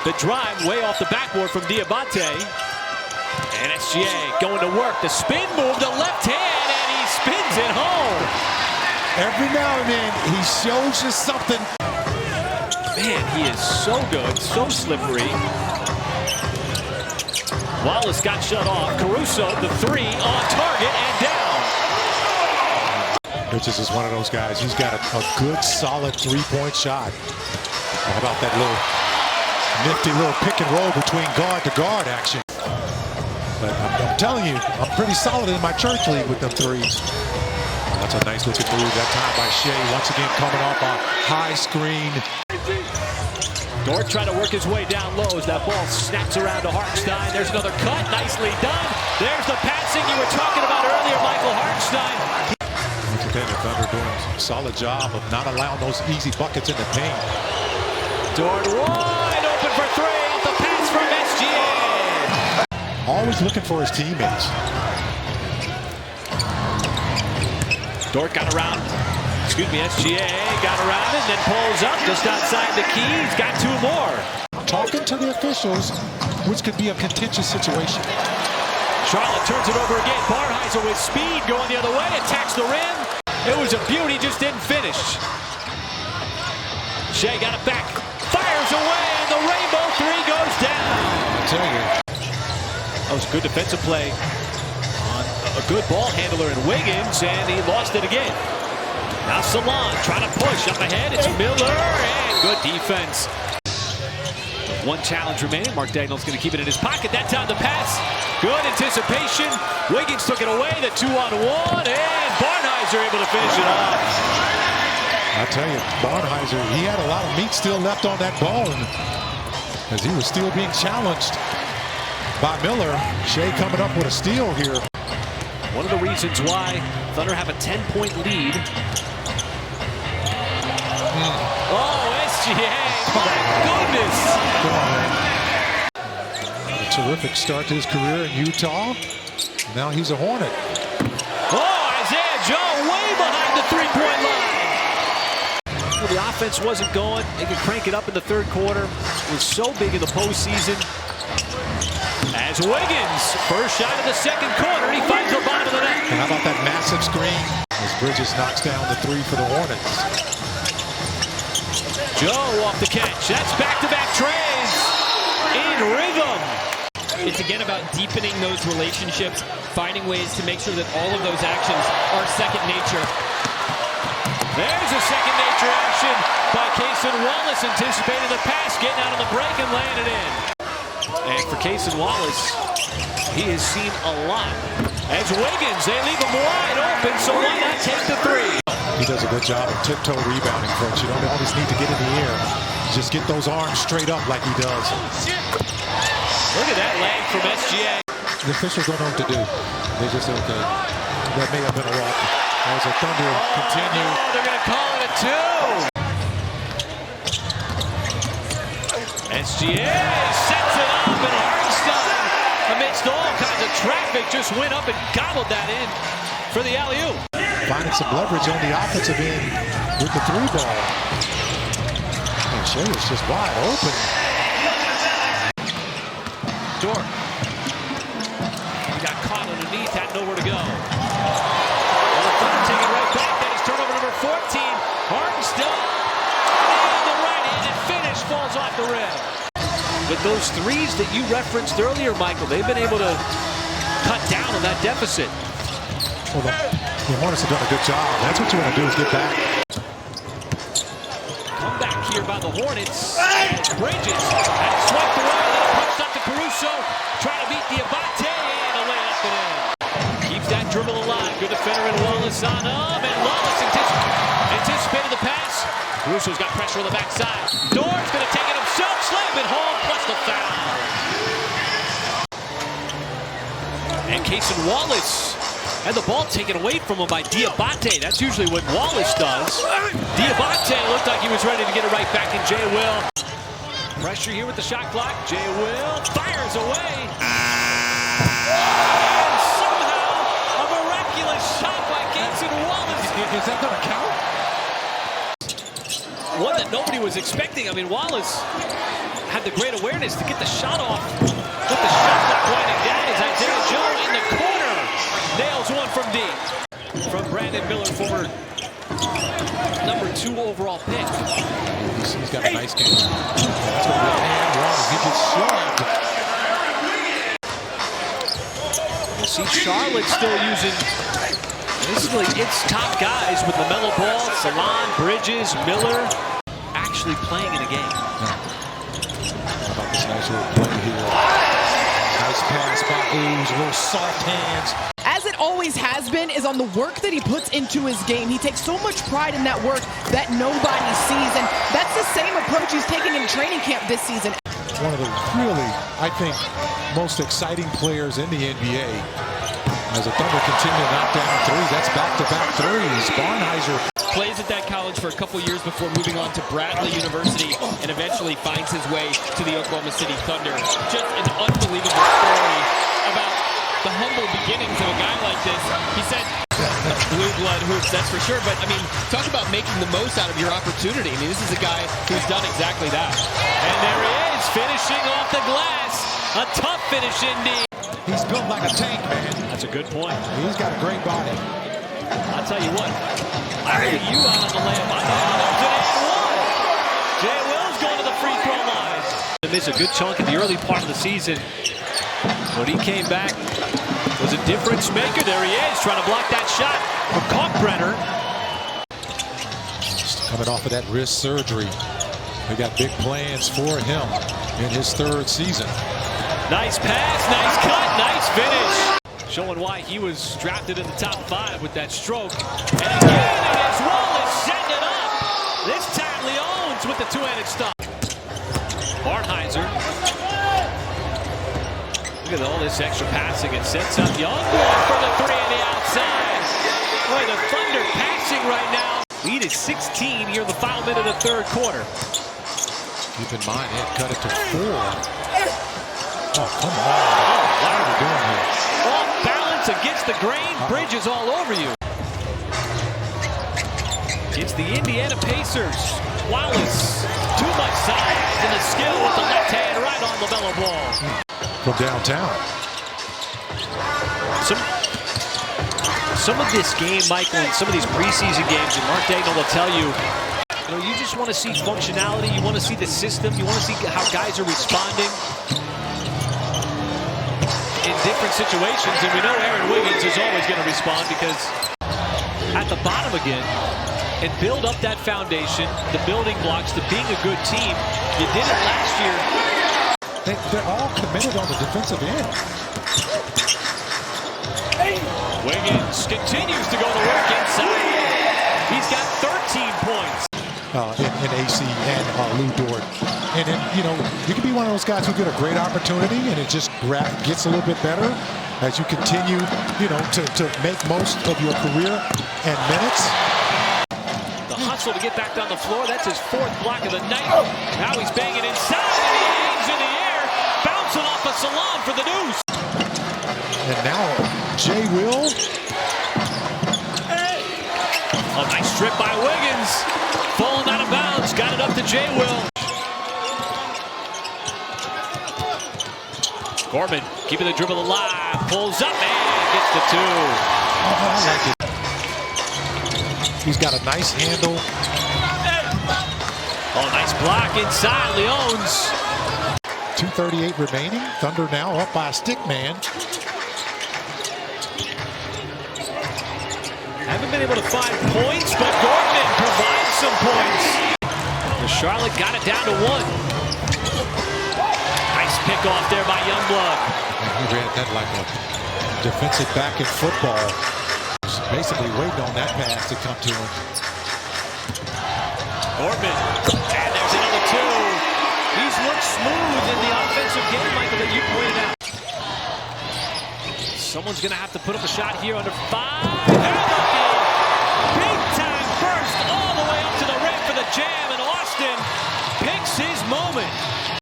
The drive way off the backboard from Diabate. And SGA going to work. The spin move, the left hand, and he spins it home. Every now and then, he shows you something. Man, he is so good, so slippery. Wallace got shut off. Caruso, the three, on target and down. Bridges is one of those guys. He's got a good, solid three-point shot. How about that nifty little pick and roll between guard to guard action? But I'm telling you, I'm pretty solid in my church league with them threes. That's a nice looking move that time by Shea. Once again, coming off a high screen. Dort trying to work his way down low as that ball snaps around to Hartenstein. There's another cut, nicely done. There's the passing you were talking about earlier, Michael Hartenstein. Once again, the Thunder doing a solid job of not allowing those easy buckets in the paint. Dort wide open for three off the pass from SGA. Always looking for his teammates. Dort got around, SGA got around it, then pulls up just outside the key. He's got two more. Talking to the officials, which could be a contentious situation. Charlotte turns it over again. Barnheiser with speed going the other way, attacks the rim. It was a beauty, just didn't finish. Shea got it back, fires away, and the rainbow three goes down. I tell you. That was a good defensive play on a good ball handler in Wiggins, and he lost it again. Now Salon trying to push up ahead. It's Miller, and good defense. One challenge remaining. Mark Dagnall's going to keep it in his pocket. That time the pass. Good anticipation. Wiggins took it away. The 2-on-1, and Barnheiser able to finish it off. I tell you, Barnheiser, he had a lot of meat still left on that bone as he was still being challenged by Miller. Shea coming up with a steal here. One of the reasons why Thunder have a 10-point lead. Oh, SGA, my goodness. A terrific start to his career in Utah. Now he's a Hornet. Oh, Isaiah Joe way behind the three-point line. Well, the offense wasn't going. They could crank it up in the third quarter. It was so big in the postseason. As Wiggins, first shot of the second quarter, he finds the bottom of the net. And how about that massive screen as Bridges knocks down the three for the Hornets. Joe off the catch. That's back-to-back trays in rhythm. It's again about deepening those relationships, finding ways to make sure that all of those actions are second nature. There's a second nature action by Cason Wallace, anticipating the pass, getting out on the break and laying it in. And for Cason Wallace, he has seen a lot. As Wiggins, they leave him wide open, so why not take the three? He does a good job of tiptoe rebounding, folks. You don't always need to get in the air. Just get those arms straight up like he does. Look at that leg from SGA. The officials don't know what to do. They just say, okay, that may have been a walk. As the Thunder continue. Oh, they're going to call it a two. SGA sets it up, and Hartenstein, amidst all kinds of traffic, just went up and gobbled that in for the alley-oop. Finding some leverage on the offensive end with the three ball. And Shea is just wide open. Dort. He got caught underneath, had nowhere to go. And the Thunder take it right back. That is turnover number 14. Hartenstein. And the right-handed finish falls off the rim. But those threes that you referenced earlier, Michael, they've been able to cut down on that deficit. Well, the Hornets have done a good job. That's what you want to do is get back. Come back here by the Hornets. Bridges. And swiped away. Punched up to Caruso. Trying to beat Diabate. And a layup it in. Keeps that dribble alive. Good defender in Wallace on him. And Wallace anticipated the pass. Caruso's got pressure on the backside. Dort's going to take it himself. Slam it home. Plus the foul. And Cason Wallace. And the ball taken away from him by Diabate. That's usually what Wallace does. Diabate looked like he was ready to get it right back in. Jay Will. Pressure here with the shot clock. Jay Will fires away. And somehow a miraculous shot by Cason Wallace. Is that going to count? One that nobody was expecting. I mean, Wallace had had the great awareness to get the shot off. With the shot clock winding down as Isaiah Joe in the corner nails one from deep. From Brandon Miller, former #2 overall pick. He's got a nice game. That's going to be a hand one as he gets shoved. We'll see Charlotte still using basically its top guys with LaMelo Ball, Salon, Bridges, Miller, actually playing in a game. How about this nice little play here? Nice pass by Ooze, little soft hands. As it always has been, is on the work that he puts into his game. He takes so much pride in that work that nobody sees, and that's the same approach he's taking in training camp this season. One of the really, I think, most exciting players in the NBA. As the Thunder continue to knock down threes, that's back-to-back threes. Barnhizer Plays at that college for a couple years before moving on to Bradley University and eventually finds his way to the Oklahoma City Thunder. Just an unbelievable story about the humble beginnings of a guy like this. He said, blue blood hoops, that's for sure. But, I mean, talk about making the most out of your opportunity. I mean, this is a guy who's done exactly that. And there he is, finishing off the glass. A tough finish indeed. He's built like a tank, man. That's a good point. He's got a great body. I'll tell you what, Larry, you out on the layup. I know today Jay Will's going to the free throw line. He missed a good chunk in the early part of the season. When he came back, was a difference maker. There he is, trying to block that shot from Kalkbrenner. Just coming off of that wrist surgery. They got big plans for him in his 3rd season. Nice pass, nice cut, nice finish. Showing why he was drafted in the top 5 with that stroke. And again, and his roll is setting it up. This time Leones with the two-handed stop. Barnhizer. Look at all this extra passing. It sets up Youngblood for the 3 on the outside. Boy, the Thunder passing right now. Lead is 16 here in the final minute of the 3rd quarter. Keep in mind, he had cut it to 4. Oh, come on. What are we doing here? Off balance against the grain. Bridges all over you. It's the Indiana Pacers. Wallace, too much size and the skill with the left hand right on LaMelo Ball. From downtown. Some of this game, Michael, and some of these preseason games, and Mark Daniel will tell you, you just want to see functionality. You want to see the system. You want to see how guys are responding in different situations, and we know Aaron Wiggins is always going to respond because at the bottom again, and build up that foundation, the building blocks to being a good team. You did it last year. They're all committed on the defensive end. Wiggins continues to go to work inside. He's got 13 points. In AC and Lou Dort. And then, you can be one of those guys who get a great opportunity and it just gets a little bit better as you continue, to make most of your career and minutes. The hustle to get back down the floor. That's his 4th block of the night. Now he's banging inside and he hangs in the air, bouncing off a Salon for the deuce. And now Jay Will. A nice strip by Wiggins. Falling out of bounds. Got it up to Jay Will. Gorman keeping the dribble alive. Pulls up and gets the 2. I like it. He's got a nice handle. Oh, nice block inside. Leones. 2:38 remaining. Thunder now up by a stick man. Haven't been able to find points, but Gorman provides some points. The Charlotte got it down to 1. Nice pick off there by Youngblood. He ran that like a defensive back in football. Basically waiting on that pass to come to him. Gorman, and there's another 2. He's looked smooth in the offensive game, Michael, that you pointed out. Someone's going to have to put up a shot here under 5. Big time burst all the way up to the rim for the Jazz.